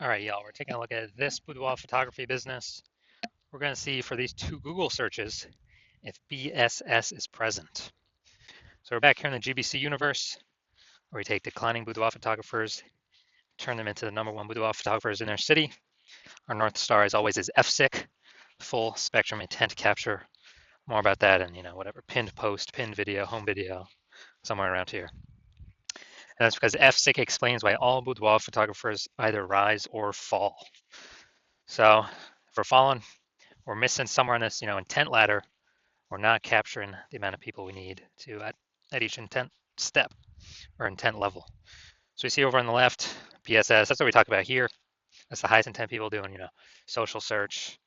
All right, y'all, we're taking a look at this boudoir photography business. We're going to see for these two Google searches if BSS is present. So we're back here in the GBC universe, where we take declining boudoir photographers, turn them into the #1 boudoir photographers in their city. Our North Star, as always, is FSIC, full spectrum intent capture. More about that in, whatever, pinned post, pinned video, home video, somewhere around here. And that's because FSIC explains why all boudoir photographers either rise or fall. So if we're falling, we're missing somewhere on this, intent ladder. We're not capturing the amount of people we need to at each intent step or intent level. So we see over on the left, PSS, that's what we talk about here. That's the highest intent people doing, social search,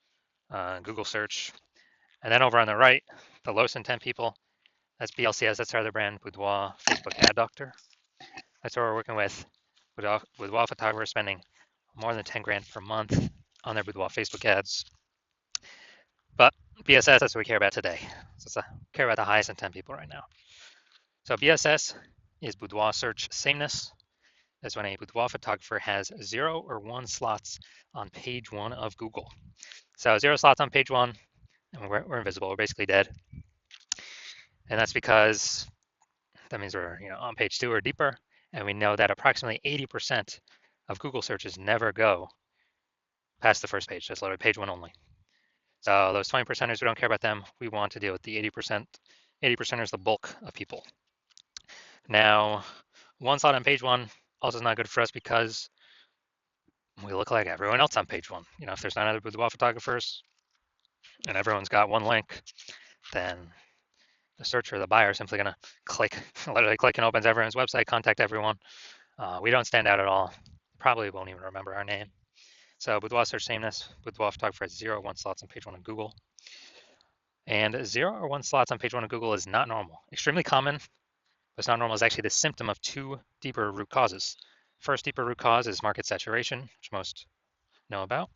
Google search. And then over on the right, the lowest intent people, that's BLCS, that's our other brand, Boudoir Facebook Ad Doctor. That's what we're working with boudoir photographers spending more than 10 grand per month on their boudoir Facebook ads. But BSS, that's what we care about today. So we care about the highest intent people right now. So BSS is boudoir search sameness. That's when a boudoir photographer has 0 or 1 slots on page 1 of Google. So 0 slots on page 1, and we're invisible. We're basically dead. And that's because that means we're on page 2 or deeper, and we know that approximately 80% of Google searches never go past the first page. That's literally page 1 only. So those 20%ers, we don't care about them. We want to deal with the 80%. 80%ers, the bulk of people. Now, 1 slot on page 1 also is not good for us because we look like everyone else on page 1. If there's 9 other boudoir photographers and everyone's got 1 link, then the searcher, the buyer, is simply going to click, literally click, and opens everyone's website, contact everyone. We don't stand out at all. Probably won't even remember our name. So boudoir search sameness, boudoir photographer has 0 or 1 slots on page 1 of Google. And 0 or 1 slots on page 1 of Google is not normal. Extremely common, but it's not normal. Is actually the symptom of 2 deeper root causes. First deeper root cause is market saturation, which most know about.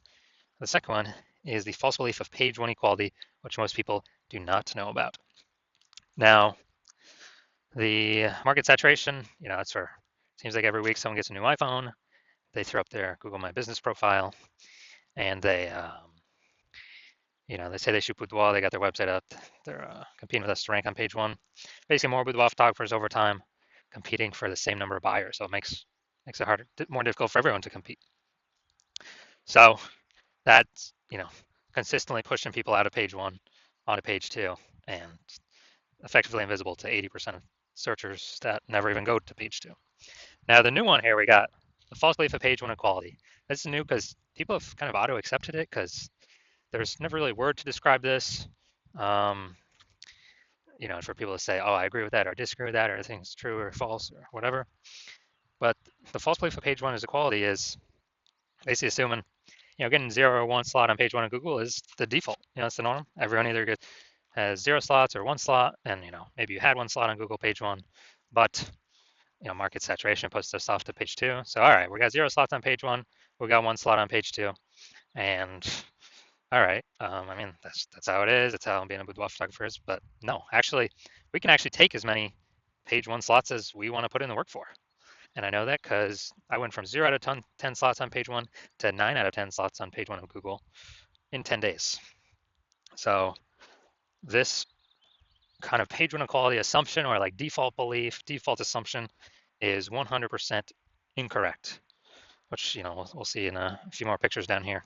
The second one is the false belief of page 1 equality, which most people do not know about. Now, the market saturation, it's for, seems like every week someone gets a new iPhone, they throw up their Google My Business profile, and they say they shoot boudoir, they got their website up, they're competing with us to rank on page 1. Basically, more boudoir photographers over time competing for the same number of buyers, so it makes it harder, more difficult for everyone to compete. So that's consistently pushing people out of page 1 onto page 2, and effectively invisible to 80% of searchers that never even go to page 2. Now the new one here, we got the false belief of page 1 equality. This is new because people have kind of auto-accepted it because there's never really a word to describe this. For people to say, oh, I agree with that, or disagree with that, or I think it's true or false or whatever. But the false belief of page 1 is equality is basically assuming, getting 0 or 1 slot on page 1 of Google is the default. It's the norm. Everyone either has 0 slots or 1 slot, and maybe you had 1 slot on Google page 1, but market saturation puts us off to page 2. So all right, we got 0 slots on page 1, we got 1 slot on page 2, and all right, that's how it is. That's how being a boudoir photographer is. But no, actually, we can actually take as many page 1 slots as we want to put in the work for. And I know that because I went from 0 out of 10 slots on page 1 to 9 out of 10 slots on page 1 of Google in 10 days. So this kind of page 1 equality assumption, or like default belief, default assumption, is 100% incorrect, which we'll see in a few more pictures down here.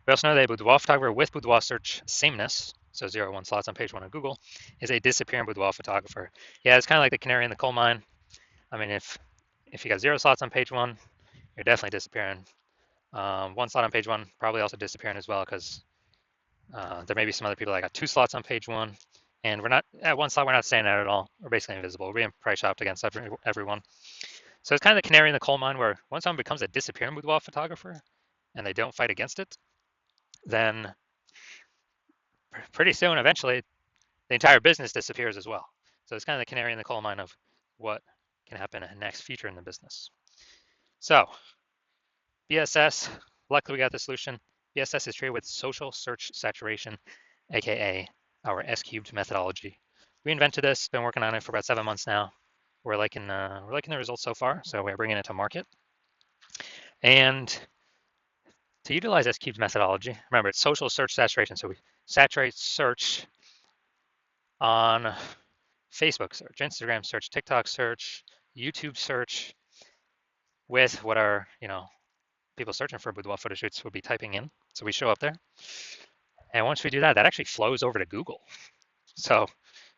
We also know that a boudoir photographer with boudoir search sameness, so 0 or 1 slots on page 1 of Google, is a disappearing boudoir photographer. Yeah, it's kind of like the canary in the coal mine. I mean, if you got 0 slots on page 1, you're definitely disappearing. 1 slot on page 1, probably also disappearing as well, because there may be some other people that got 2 slots on page 1, and we're not at 1 slot. We're not standing out at all. We're basically invisible. We're being price shopped against everyone. So it's kind of the canary in the coal mine, where once someone becomes a disappearing boudoir photographer and they don't fight against it, then pretty soon, eventually, the entire business disappears as well. So it's kind of the canary in the coal mine of what can happen in the next future in the business. So BSS, luckily we got the solution. BSS is treated with social search saturation, aka our S-cubed methodology. We invented this, been working on it for about 7 months now. We're liking the results so far, so we're bringing it to market. And to utilize S-cubed methodology, remember it's social search saturation. So we saturate search on Facebook search, Instagram search, TikTok search, YouTube search with what our, people searching for boudoir photo shoots would be typing in. So we show up there. And once we do that, that actually flows over to Google. So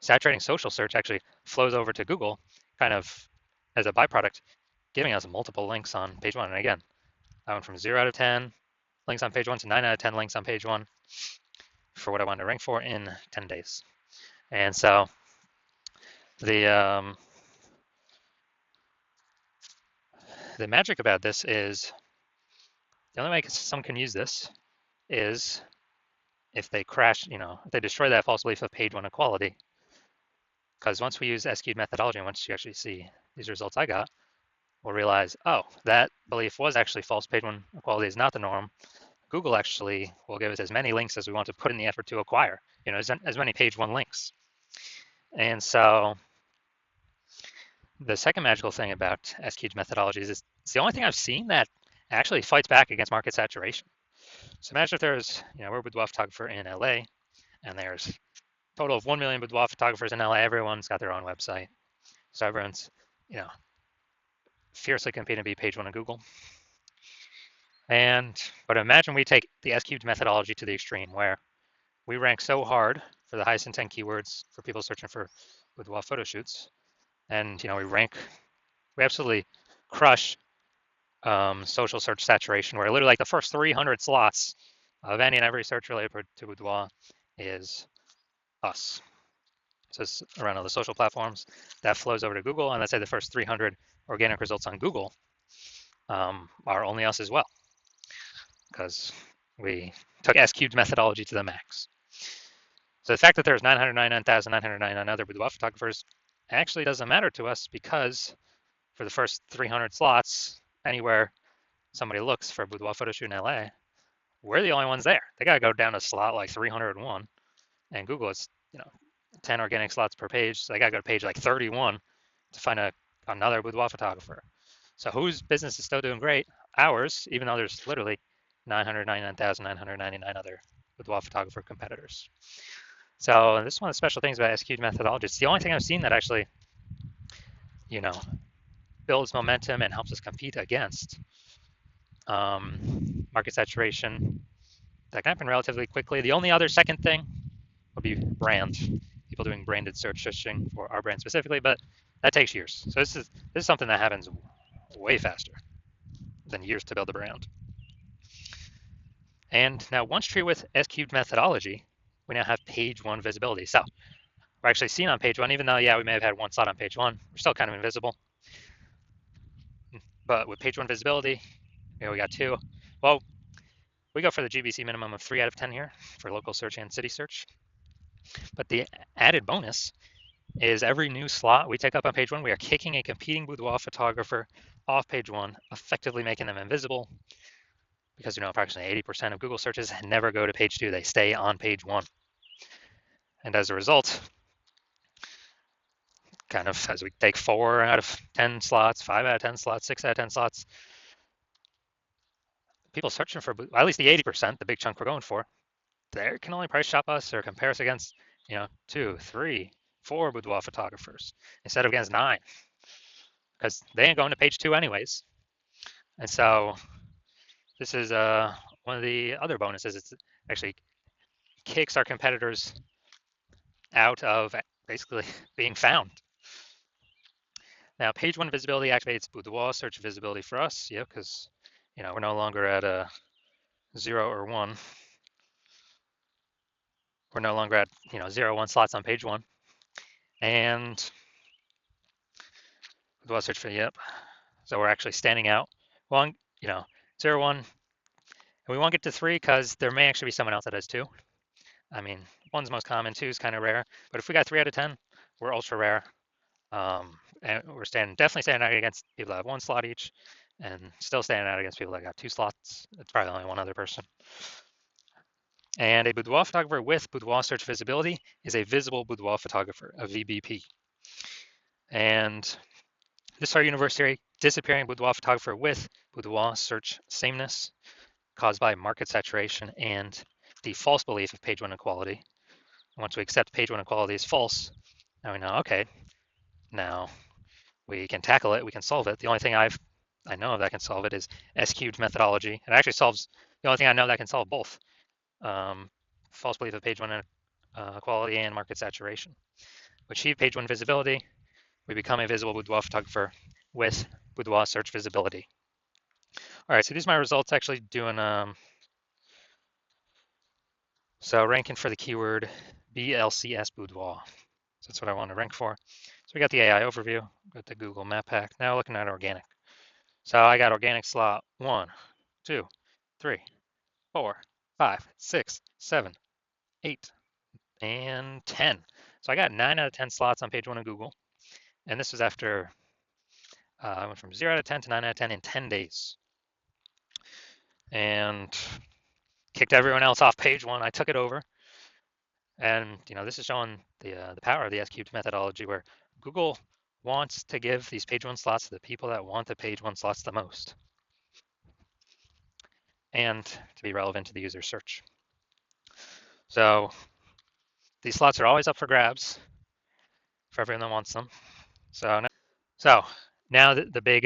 saturating social search actually flows over to Google kind of as a byproduct, giving us multiple links on page one. And again, I went from 0 out of 10 links on page one to 9 out of 10 links on page one for what I wanted to rank for in 10 days. And so the magic about this is the only way someone can use this is if they crash, if they destroy that false belief of page one equality. Because once we use S-cubed methodology, and once you actually see these results I got, we'll realize, oh, that belief was actually false. Page one equality is not the norm. Google actually will give us as many links as we want to put in the effort to acquire, as many page one links. And so the second magical thing about S-cubed methodologies is it's the only thing I've seen that actually fights back against market saturation. So imagine if there's, we're a boudoir photographer in LA, and there's a total of 1 million boudoir photographers in LA. Everyone's got their own website. So everyone's, fiercely competing to be page one on Google. But imagine we take the S-cubed methodology to the extreme where we rank so hard for the highest intent keywords for people searching for boudoir photo shoots. And, we absolutely crush social search saturation, where literally like the first 300 slots of any and every search related to boudoir is us. So it's around all the social platforms that flows over to Google. And let's say the first 300 organic results on Google are only us as well, because we took S-cubed methodology to the max. So the fact that there's 999,999 other boudoir photographers actually doesn't matter to us, because for the first 300 slots, anywhere somebody looks for a boudoir photo shoot in LA, we're the only ones there. They got to go down to slot like 301, and Google is, 10 organic slots per page. So they got to go to page like 31 to find another boudoir photographer. So whose business is still doing great? Ours, even though there's literally 999,999 other boudoir photographer competitors. So this is one of the special things about S-cubed methodology. It's the only thing I've seen that actually, builds momentum and helps us compete against market saturation. That can happen relatively quickly. The only other second thing would be brand. People doing branded search searching for our brand specifically, but that takes years. So this is something that happens way faster than years to build a brand. And now once treated with S-cubed methodology, we now have page one visibility. So we're actually seen on page one, even though, we may have had one slot on page one, we're still kind of invisible. But with page one visibility, we got 2. Well, we go for the GBC minimum of 3 out of 10 here for local search and city search. But the added bonus is every new slot we take up on page one, we are kicking a competing boudoir photographer off page one, effectively making them invisible, because approximately 80% of Google searches never go to page 2. They stay on page 1. And as a result, kind of as we take 4 out of 10 slots, 5 out of 10 slots, 6 out of 10 slots, people searching for, at least the 80%, the big chunk we're going for, they can only price shop us or compare us against, 2, 3, 4 boudoir photographers instead of against 9, because they ain't going to page 2 anyways. And so this is one of the other bonuses. It's actually kicks our competitors out of basically being found. Now, page one visibility activates boudoir search visibility for us, because we're no longer at a 0 or 1. We're no longer at 0, 1 slots on page 1, and boudoir search for So we're actually standing out. Well, 0, 1, and we won't get to 3 because there may actually be someone else that has 2. I mean, 1's most common, 2 is kind of rare. But if we got 3 out of 10, we're ultra rare. And we're definitely standing out against people that have 1 slot each, and still standing out against people that got 2 slots. It's probably only one other person. And a boudoir photographer with boudoir search visibility is a visible boudoir photographer, a VBP. And this is our universe disappearing boudoir photographer with boudoir search sameness caused by market saturation and the false belief of page one equality. Once we accept page one equality is false, now we know, okay, now we can tackle it, we can solve it. The only thing I know that can solve it is S cubed methodology. It actually solves, the only thing I know that can solve both false belief of page one equality and market saturation. We achieve page one visibility, we become a visible boudoir photographer with boudoir search visibility. All right, so these are my results actually doing, so ranking for the keyword BLCS boudoir. So that's what I want to rank for. So we got the AI overview, got the Google Map Pack. Now looking at organic. So I got organic slot 1, 2, 3, 4, 5, 6, 7, 8, and 10. So I got 9 out of 10 slots on page one of Google. And this was after I went from 0 out of 10 to 9 out of 10 in 10 days. And kicked everyone else off page one. I took it over. And this is showing the power of the S cubed methodology, where Google wants to give these page one slots to the people that want the page one slots the most, and to be relevant to the user search. So these slots are always up for grabs for everyone that wants them. So now the big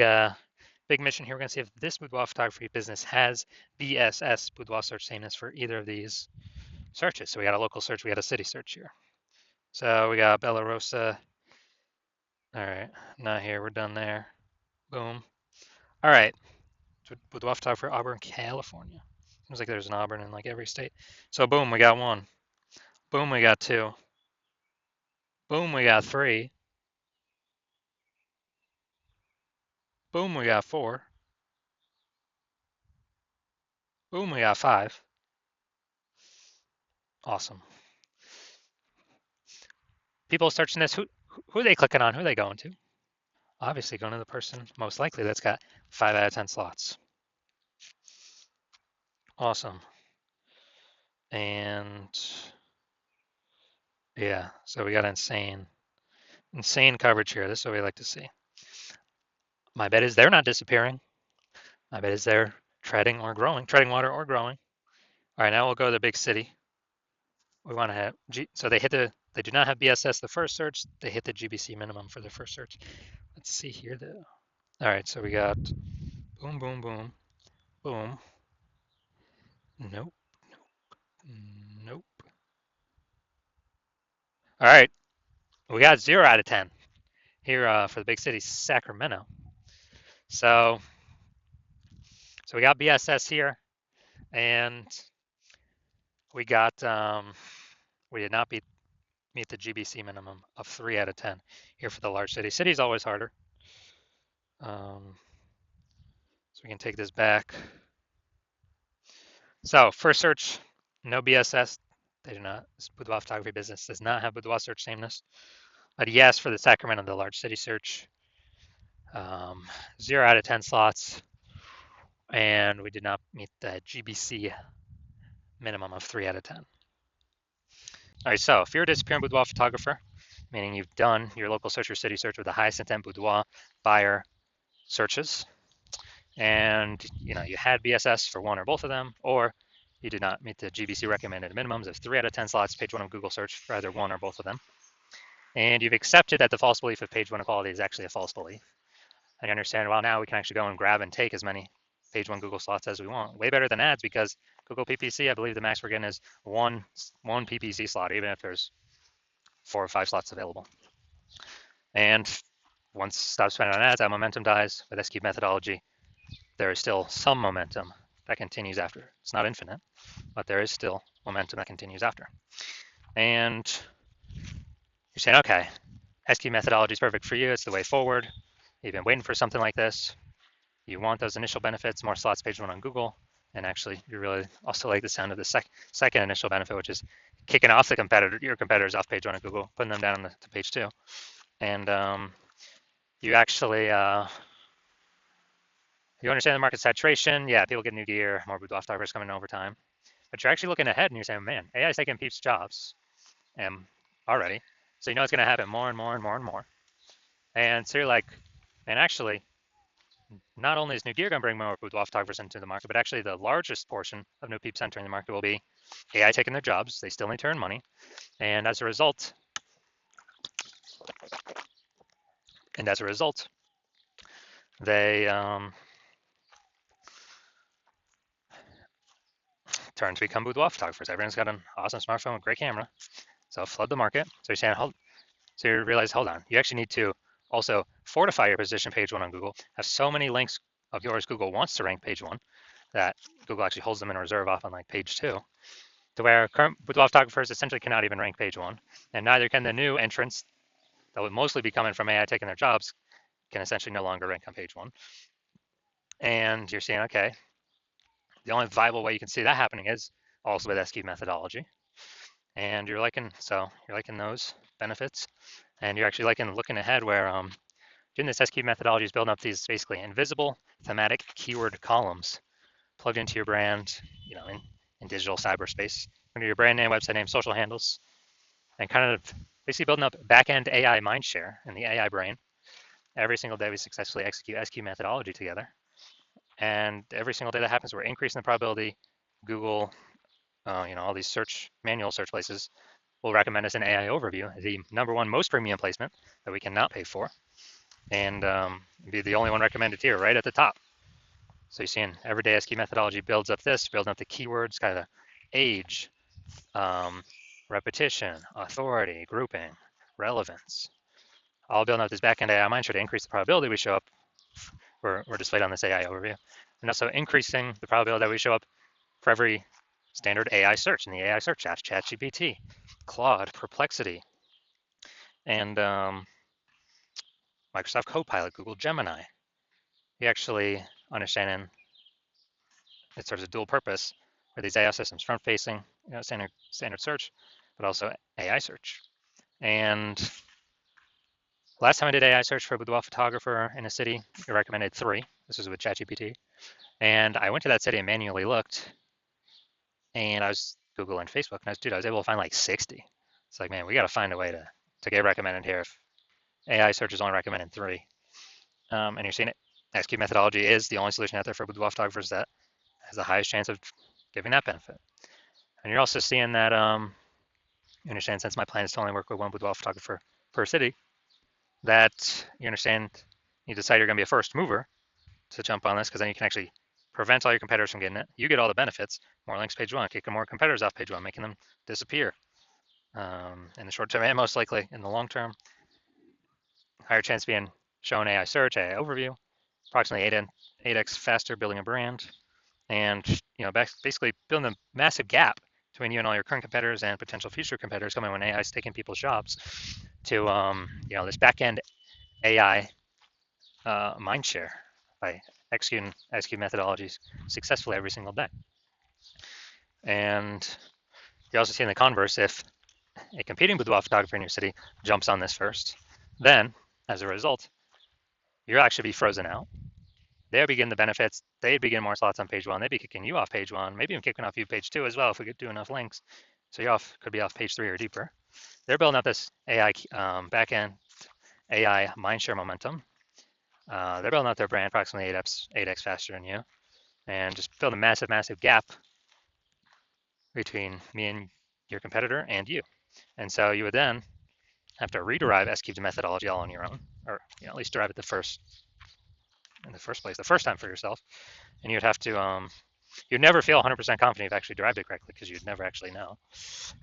mission here, we're going to see if this boudoir photography business has BSS, boudoir search sameness, for either of these searches. So we got a local search, we got a city search here. So we got Bella Rosa. All right, not here, we're done there. Boom. All right, boudoir photographer, Auburn, California. Seems like there's an Auburn in like every state. So boom, we got 1. Boom, we got 2. Boom, we got 3. Boom, we got 4. Boom, we got 5. Awesome. People searching this, who are they clicking on? Who are they going to? Obviously going to the person most likely that's got 5 out of 10 slots. Awesome. And yeah, so we got insane coverage here. This is what we like to see. My bet is they're not disappearing. My bet is they're treading water or growing. All right, now we'll go to the big city. We want to have so they do not have BSS the first search. They hit the GBC minimum for the first search. Let's see here though. All right, so we got boom, boom, boom, boom. Nope, nope. All right, we got 0 out of 10 here for the big city, Sacramento. So we got BSS here, and we got we did not meet the GBC minimum of 3 out of 10 here for the large city. City's always harder. So we can take this back. So first search, no BSS. They do not. This boudoir photography business does not have boudoir search sameness. But yes, for the Sacramento, the large city search, 0 out of 10 slots, and we did not meet the GBC minimum of 3 out of 10. All right, so if you're a disappearing boudoir photographer, meaning you've done your local search or city search with the highest intent boudoir buyer searches, and you had BSS for one or both of them, or you did not meet the GBC recommended minimums of 3 out of 10 slots, page one of Google search for either one or both of them, and you've accepted that the false belief of page one equality is actually a false belief, and you understand, well, now we can actually go and grab and take as many page one Google slots as we want. Way better than ads, because Google PPC, I believe the max we're getting is one PPC slot, even if there's 4 or 5 slots available. And once stop spending on ads, that momentum dies. With S-cube methodology, there is still some momentum that continues after. It's not infinite, but there is still momentum that continues after. And you're saying, okay, S-cube methodology is perfect for you. It's the way forward. You've been waiting for something like this. You want those initial benefits, more slots page one on Google. And actually, you really also like the sound of the second initial benefit, which is kicking off your competitors off page one on Google, putting them down to page 2. And you actually, you understand the market saturation. Yeah, people get new gear, more boudoir photographers coming in over time. But you're actually looking ahead and you're saying, man, AI is taking people's jobs already. So it's going to happen more and more and more and more. And so you're like, and actually, not only is new gear going to bring more boudoir photographers into the market, but actually the largest portion of new peeps entering the market will be AI taking their jobs. They still need to earn money. And as a result, they turn to become boudoir photographers. Everyone's got an awesome smartphone with great camera. So flood the market. So you're saying, so you realize, hold on, you actually need to also fortify your position page one on Google. Have so many links of yours Google wants to rank page one that Google actually holds them in reserve off on like page two, to where current boudoir photographers essentially cannot even rank page one, and neither can the new entrants that would mostly be coming from AI taking their jobs can essentially no longer rank on page one. And you're saying, okay, the only viable way you can see that happening is also with SQ methodology. And you're liking those benefits, and you're actually looking ahead where doing this SQ methodology is building up these basically invisible thematic keyword columns plugged into your brand, in digital cyberspace, under your brand name, website name, social handles, and kind of basically building up back-end AI mindshare in the AI brain. Every single day we successfully execute SQ methodology together. And every single day that happens, we're increasing the probability Google, all these manual search places will recommend us an AI overview, the number one most premium placement that we cannot pay for, and be the only one recommended here right at the top. So you're seeing everyday SQ methodology builds up building up the keywords, kind of age, repetition, authority, grouping, relevance, all building up this backend AI mindshare to increase the probability we show up. We're displayed on this AI overview, and also increasing the probability that we show up for every standard AI search in the AI search apps, ChatGPT, Claude, Perplexity, and Microsoft Copilot, Google Gemini. We actually understanding it serves a dual purpose for these AI systems, front-facing, standard search, but also AI search. And last time I did AI search for a boudoir photographer in a city, it recommended 3. This was with ChatGPT. And I went to that city and manually looked, and I was Googling Facebook, and I was able to find like 60. It's like, man, we got to find a way to get recommended here if AI search is only recommended 3. And you're seeing it. SQ methodology is the only solution out there for boudoir photographers that has the highest chance of giving that benefit. And you're also seeing that, you understand, since my plan is to only work with one boudoir photographer per city, that you decide you're going to be a first mover to jump on this, because then you can actually prevent all your competitors from getting it. You get all the benefits, more links page one, kicking more competitors off page one, making them disappear. In the short term and most likely in the long term, higher chance of being shown AI search, AI overview, approximately 8x faster building a brand, and basically building a massive gap between you and all your current competitors and potential future competitors coming when AI is taking people's jobs to this back-end AI mindshare by executing SQ methodologies successfully every single day. And you're also seeing the converse. If a competing boudoir photographer in your city jumps on this first, then as a result, you'll actually be frozen out. They'll begin the benefits. They'd begin more slots on page one. They'd be kicking you off page one, maybe even kicking off you page two as well if we could do enough links. So you could be off page 3 or deeper. They're building up this AI backend AI mindshare momentum. They're building up their brand approximately 8x faster than you, and just build a massive, massive gap between me and your competitor and you. And so you would then have to rederive SQ methodology all on your own, or at least derive it in the first place, the first time for yourself. And you'd have to, you'd never feel 100% confident you've actually derived it correctly because you'd never actually know.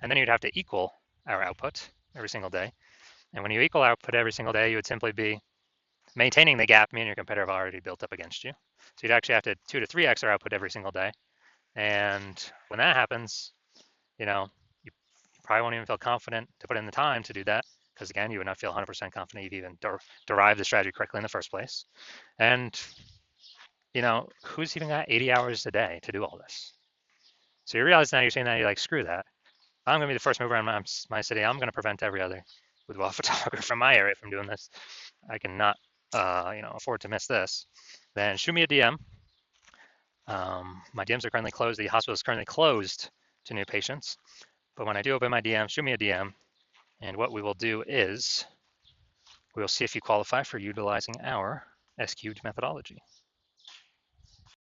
And then you'd have to equal our output every single day. And when you equal output every single day, you would simply be maintaining the gap me and your competitor have already built up against you. So you'd actually have to 2 to 3x our output every single day. And when that happens, you probably won't even feel confident to put in the time to do that, because again, you would not feel 100% confident you've even derived the strategy correctly in the first place. And who's even got 80 hours a day to do all this? So you realize now you're saying that you're like, screw that. I'm going to be the first mover in my city. I'm going to prevent every other boudoir photographer from my area from doing this. I cannot, afford to miss this. Then shoot me a DM. My DMs are currently closed. The hospital is currently closed to new patients. But when I do open my DM, shoot me a DM. And what we will do is we will see if you qualify for utilizing our SQ methodology.